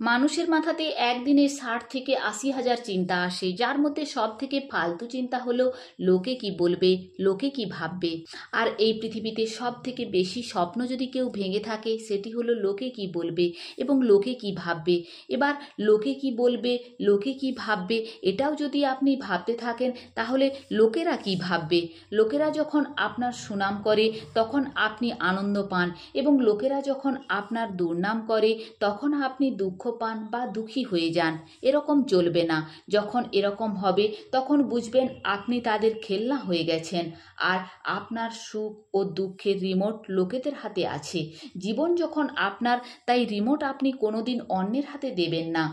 মানুষের মাথাতে একদিনে 60 থেকে 80 হাজার চিন্তা আসে, যার মধ্যে সব থেকে ফালতু চিন্তা হলো লোকে কি বলবে, লোকে কি ভাববে। আর এই পৃথিবীতে সব থেকে বেশি স্বপ্ন যদি কেউ ভেঙে থাকে সেটি হলো লোকে কি বলবে এবং লোকে কি ভাববে। এবার লোকে কি বলবে, লোকে কি ভাববে, এটাও যদি আপনি ভাবতে থাকেন তাহলে লোকেরা কি ভাববে। লোকেরা যখন আপনার সুনাম করে তখন আপনি আনন্দ পান, এবং লোকেরা যখন আপনার দুর্নাম করে তখন আপনি দুঃখ পান বা দুঃখী হয়ে যান। এরকম চলবে না। যখন এরকম হবে তখন বুঝবেন আপনি তাদের খেলনা হয়ে গেছেন, আর আপনার সুখ ও দুঃখের রিমোট লোকেদের হাতে আছে। জীবন যখন আপনার, তাই রিমোট আপনি কোনোদিন অন্যের হাতে দেবেন না,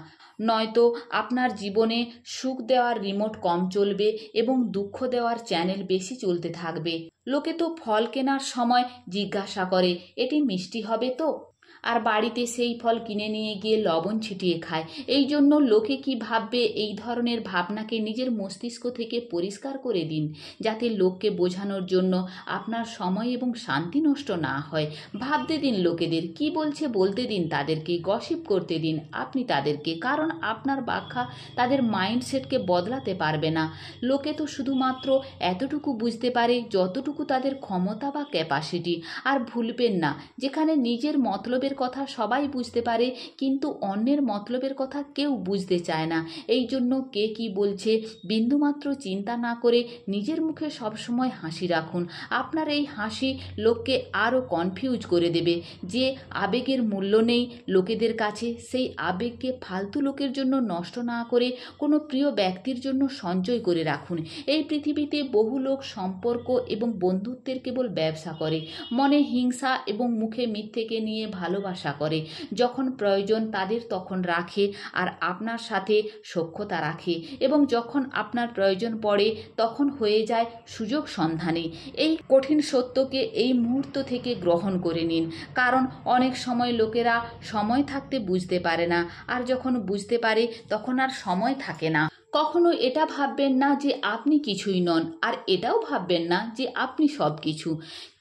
নয়তো আপনার জীবনে সুখ দেওয়ার রিমোট কম চলবে এবং দুঃখ দেওয়ার চ্যানেল বেশি চলতে থাকবে। লোকে তো ফল কেনার সময় জিজ্ঞাসা করে এটি মিষ্টি হবে তো, আর বাড়িতে সেই ফল কিনে নিয়ে গিয়ে লবণ ছিটিয়ে খায়। এই জন্য লোকে কি ভাববে এই ধরনের ভাবনাকে নিজের মস্তিষ্ক থেকে পরিষ্কার করে দিন, যাতে লোককে বোঝানোর জন্য আপনার সময় এবং শান্তি নষ্ট না হয়। ভাবতে দিন লোকেদের কি বলছে, বলতে দিন তাদেরকে, গসিপ করতে দিন আপনি তাদেরকে, কারণ আপনার ব্যাখ্যা তাদের মাইন্ডসেটকে বদলাতে পারবে না। লোকে তো শুধুমাত্র এতটুকু বুঝতে পারে যতটুকু তাদের ক্ষমতা বা ক্যাপাসিটি। আর ভুলবেন না, যেখানে নিজের মতলবের কথা সবাই বুঝতে পারে কিন্তু অন্যের মতলবের কথা কেউ বুঝতে চায় না। এই জন্য কে কি বলছে বিন্দুমাত্র চিন্তা না করে নিজের মুখে সবসময় হাসি রাখুন। আপনার এই হাসি লোককে আরও কনফিউজ করে দেবে। যে আবেগের মূল্য নেই লোকেদের কাছে, সেই আবেগকে ফালতু লোকের জন্য নষ্ট না করে কোনো প্রিয় ব্যক্তির জন্য সঞ্চয় করে রাখুন। এই পৃথিবীতে বহু লোক সম্পর্ক এবং বন্ধুত্বের কেবল ব্যবসা করে, মনে হিংসা এবং মুখে মিথ্যেকে নিয়ে ভালোবাসা করে। যখন প্রয়োজন তাদের তখন রাখে আর আপনার সাথে সখ্যতা রাখে, এবং যখন আপনার প্রয়োজন পড়ে তখন হয়ে যায় সুযোগ সন্ধানী। এই কঠিন সত্যকে এই মুহূর্ত থেকে গ্রহণ করে নিন, কারণ অনেক সময় লোকেরা সময় থাকতে বুঝতে পারে না, আর যখন বুঝতে পারে তখন আর সময় থাকে না। কখনো এটা ভাববেন না যে আপনি কিছুই নন, আর এটাও ভাববেন না যে আপনি সব কিছু,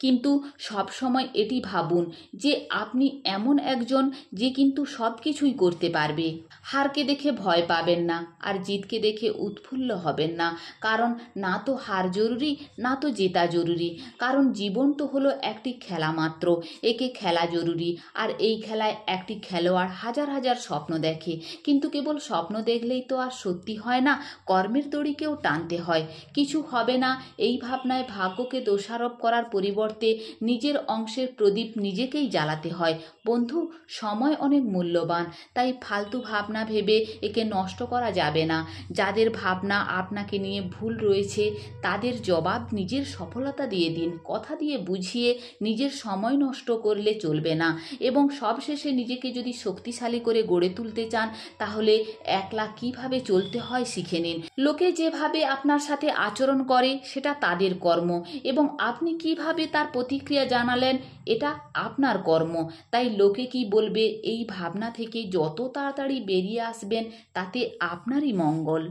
কিন্তু সব সময় এটি ভাবুন যে আপনি এমন একজন যে কিন্তু সব কিছুই করতে পারবে। হারকে দেখে ভয় পাবেন না, আর জিতকে দেখে উৎফুল্ল হবেন না, কারণ না তো হার জরুরি না তো জেতা জরুরি, কারণ জীবন তো হলো একটি খেলা মাত্র, একে খেলা জরুরি। আর এই খেলায় একটি খেলোয়াড় হাজার হাজার স্বপ্ন দেখে, কিন্তু কেবল স্বপ্ন দেখলেই তো আর সত্যি হয় না, কর্মের দড়িকেও টানতে হয়। কিছু হবে না এই ভাবনায় ভাগ্যকে দোষারোপ করার পরিবর্তে নিজের অংশের প্রদীপ নিজেকেই জ্বালাতে হয়। বন্ধু, সময় অনেক মূল্যবান, তাই ফালতু ভাবনা ভেবে একে নষ্ট করা যাবে না। যাদের ভাবনা আপনাকে নিয়ে ভুল রয়েছে তাদের জবাব নিজের সফলতা দিয়ে দিন, কথা দিয়ে বুঝিয়ে নিজের সময় নষ্ট করলে চলবে না। এবং সবশেষে নিজেকে যদি শক্তিশালী করে গড়ে তুলতে চান তাহলে একলা কিভাবে চলতে হয় শিখে নিন। লোকে যেভাবে আপনার সাথে আচরণ করে সেটা তাদের কর্ম, এবং আপনি কিভাবে তার প্রতিক্রিয়া জানালেন এটা আপনার কর্ম। তাই লোকে কি বলবে এই ভাবনা থেকে যত তাড়াতাড়ি বেরিয়ে আসবেন তাতে আপনারই মঙ্গল।